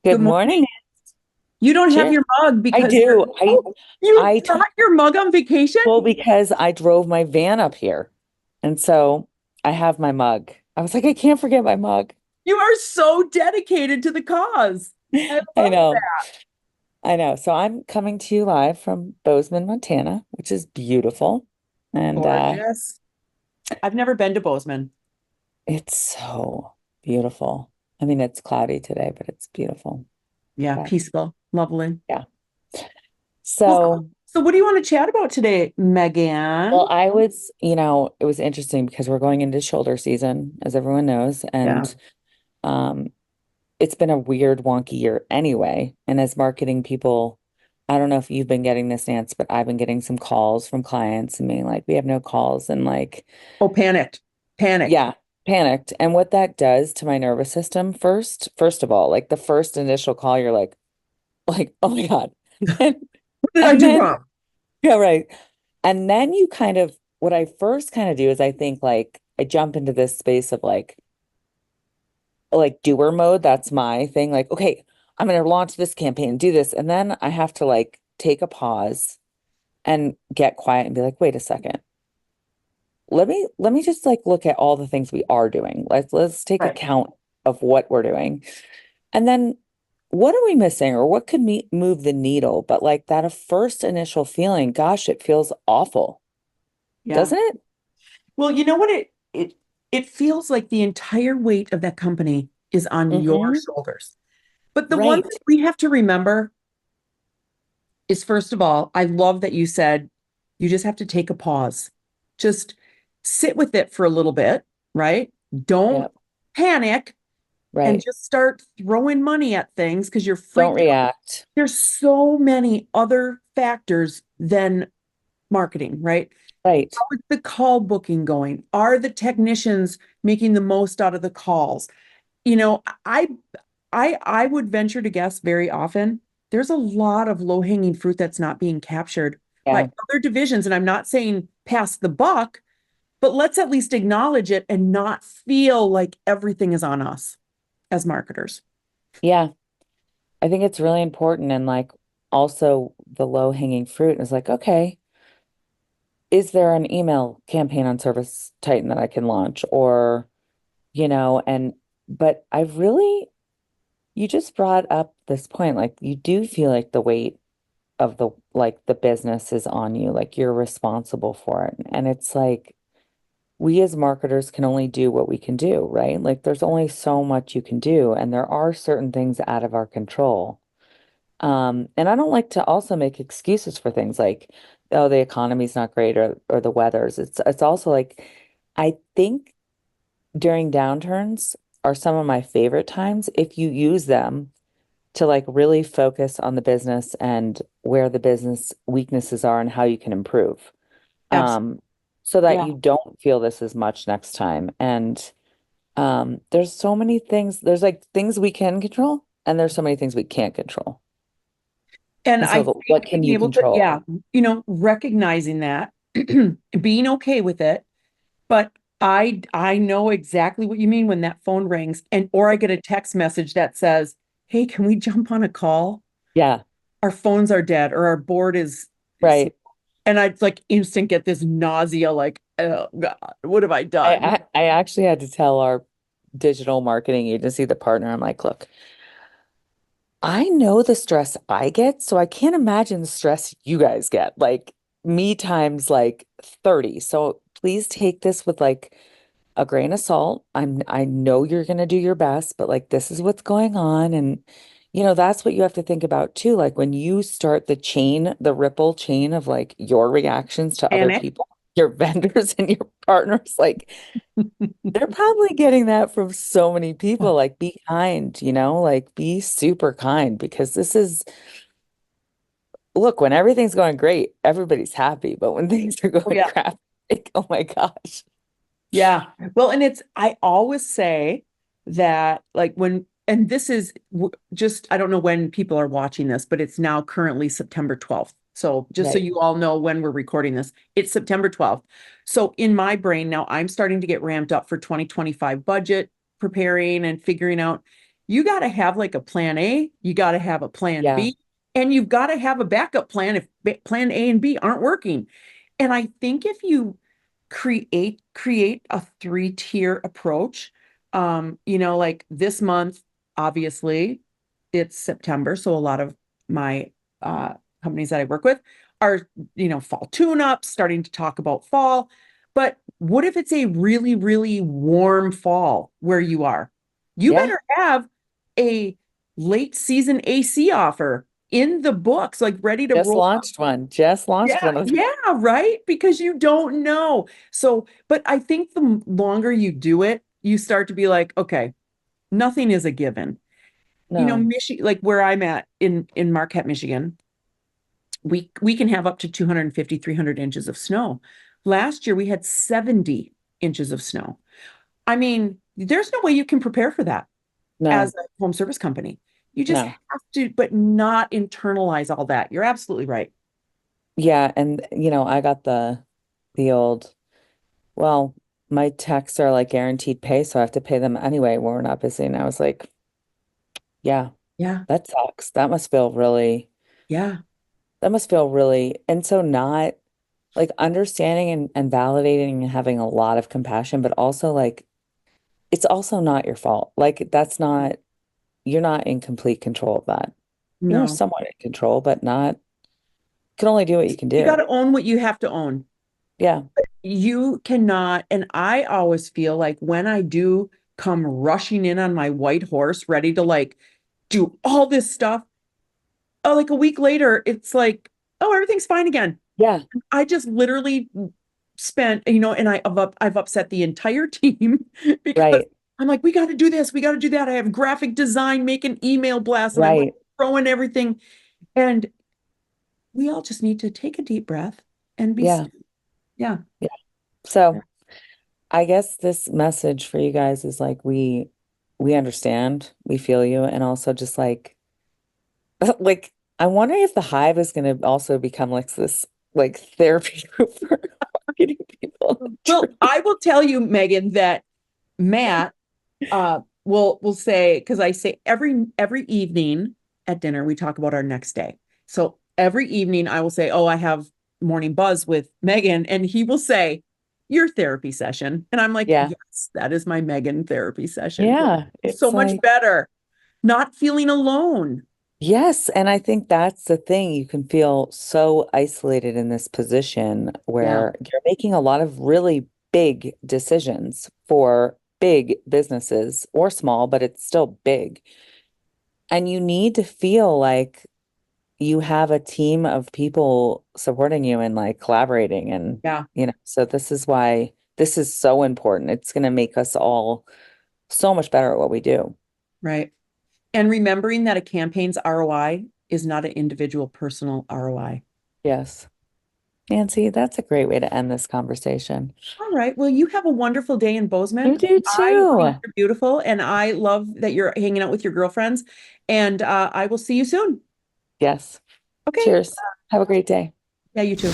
Good Good morning. morning. You don't have Cheers. your mug I because do. you I took, brought your mug on vacation? well, because I drove my van up here. And so I have my mug. I was like, I can't forget my mug. You are so dedicated to the cause. I I love know. that. I know. So I'm coming to you live from Bozeman, Montana, which is beautiful. And Gorgeous. I've never been to Bozeman. it's so beautiful. I mean, it's cloudy today, but it's beautiful. Yeah, But peaceful, lovely. yeah. Well, cool. So, So what do you want to chat about today, Megan? well, it was interesting because we're going into shoulder season, as everyone knows. Yeah. Um, it's been a weird, wonky year anyway. And as marketing people, I don't know if you've been getting this, Nance, but I've been getting some calls from clients and being like, we have no calls. And like, Oh, panicked. Panicked. yeah, panicked. And what that does to my nervous system first of all, like the first initial call, you're like, oh my God. What did I And do then, wrong? yeah, right. And then you kind of, what I first kind of do is I think like, I jump into this space of like doer mode. That's my thing. Like, okay, I'm going to launch this campaign, do this. And then I have to like take a pause and get quiet and be like, wait a second. Let me just like look at all the things we are doing. Let's take Right. account of what we're doing. And then what are we missing or what could move the needle? But like that a first initial feeling, gosh, it feels awful, Yeah. doesn't it? Well, you know what it feels like the entire weight of that company is on your Hmm. shoulders. But the one thing Right. we have to remember is first of all, I love that you said you just have to take a pause. Just sit with it for a little bit, right? Don't Yeah. panic and Right. just start throwing money at things because you're Don't freaked out. react. There's so many other factors than marketing, right? Right. How is the call booking going? Are the technicians making the most out of the calls? You know, I would venture to guess very often there's a lot of low-hanging fruit that's not being captured by Yeah. other divisions. And I'm not saying pass the buck, but let's at least acknowledge it and not feel like everything is on us as marketers. Yeah. I think it's really important and like also the low hanging fruit is like, okay, is there an email campaign on Service Titan that I can launch? Or, and but I really you just brought up this point, like you do feel like the weight of the business is on you, like you're responsible for it. And it's like we as marketers can only do what we can do, right? Like there's only so much you can do, and there are certain things out of our control. And I don't like to also make excuses for things like, oh, the economy's not great or the weather's. It's also like I think during downturns are some of my favorite times if you use them to like really focus on the business and where the business weaknesses are and how you can improve. Absolutely. Um, so that Yeah. you don't feel this as much next time. And there's so many things, there's like things we can control, and there's so many things we can't control. And And I so think what can being you able to, control? yeah, recognizing that, being okay with it. But I know exactly what you mean when that phone rings and or I get a text message that says, "Hey, can we jump on a call? Yeah, Our phones are dead or our board is," right. and I'd like instant get this nausea like, "Oh God, what have I I, done?" I I actually had to tell our digital marketing agency, the partner, I'm like, look, I know the stress I get, so I can't imagine the stress you guys get. Like me times like 30. So please take this with like a grain of salt. I know you're gonna do your best, but like this is what's going on. And that's what you have to think about too. Like when you start the ripple chain of like your reactions to other Panic. people, your vendors and your partners, like they're probably getting that from so many people. Like, be kind, like be super kind because look, when everything's going great, everybody's happy. But when things are Oh going yeah. crap, like, oh my gosh. Yeah. Well, and I always say that, like, and this is just, I don't know when people are watching this, but it's now currently September 12th. So just so Right. you all know when we're recording this, it's September 12th. So in my brain now, I'm starting to get ramped up for 2025 budget preparing and figuring out. you got to have like a plan A, you got to have a plan Yeah. B, and you've got to have a backup plan if plan A and B aren't working. And I think if you create a three-tier approach, like this month, obviously, it's September, so a lot of my uh, companies that I work with are, fall tune-ups, starting to talk about fall. But what if it's a really, really warm fall where you are? You Yeah. better have a late season AC offer in the books, like ready to Just roll. launched one. Just launched Yeah, one of them. yeah, right. Because you don't know. So, but I think the longer you do it, you start to be like, okay, nothing is a given. No. Michigan, like where I'm at in Marquette, Michigan, we can have up to 250, 300 inches of snow. Last year we had 70 inches of snow. I mean, there's no way you can prepare for that as No. a home service company. You just No. have to, but not internalize all that. You're absolutely right. Yeah, and I got the old, well, my texts are like guaranteed pay, so I have to pay them anyway when we're not busy. And I was like, yeah, Yeah, that sucks. yeah, That must feel really, and so not like understanding and validating and having a lot of compassion, but also like it's also not your fault. Like that's not, you're not in complete control of that. You're no. somewhat in control, but not, can only do what you can You got do. to own what you have to own. Yeah. You cannot, and I always feel like when I do come rushing in on my white horse, ready to like do all this stuff, oh, like a week later, it's like, oh, everything's fine again. Yeah. I just literally spent, and I've upset the entire team because Right. I'm like, we got to do this, we got to do that. I have graphic design, making email blasts, and I'm like Right. throwing everything. And we all just need to take a deep breath and be Yeah. still. Yeah. Yeah. So I guess this message for you guys is like we understand, we feel you, and also just like like I'm wondering if the Hive is going to also become like this like therapy group for marketing people. Well, I will tell you, Megan, that Matt will say, because I say every evening at dinner we talk about our next day. So every evening I will say, oh, I have morning buzz with Megan, and he will say, your therapy session. And I'm like, Yeah. yes, that is my Megan therapy session. Yeah. So It's much like, better. Not feeling alone. yes. And I think that's the thing. You can feel so isolated in this position Yeah, where you're making a lot of really big decisions for big businesses or small, but it's still big. And you need to feel like you have a team of people supporting you and like collaborating. And, yeah, so this is why this is so important. It's going to make us all so much better at what we do. right. And remembering that a campaign's ROI is not an individual personal ROI. Yes. Nancy, that's a great way to end this conversation. All right. Well, you have a wonderful day in You Bozeman. do I think too. you're beautiful, and I love that you're hanging out with your girlfriends. And I will see you soon. Yes. Okay. Cheers. Have a great day. Yeah, you too.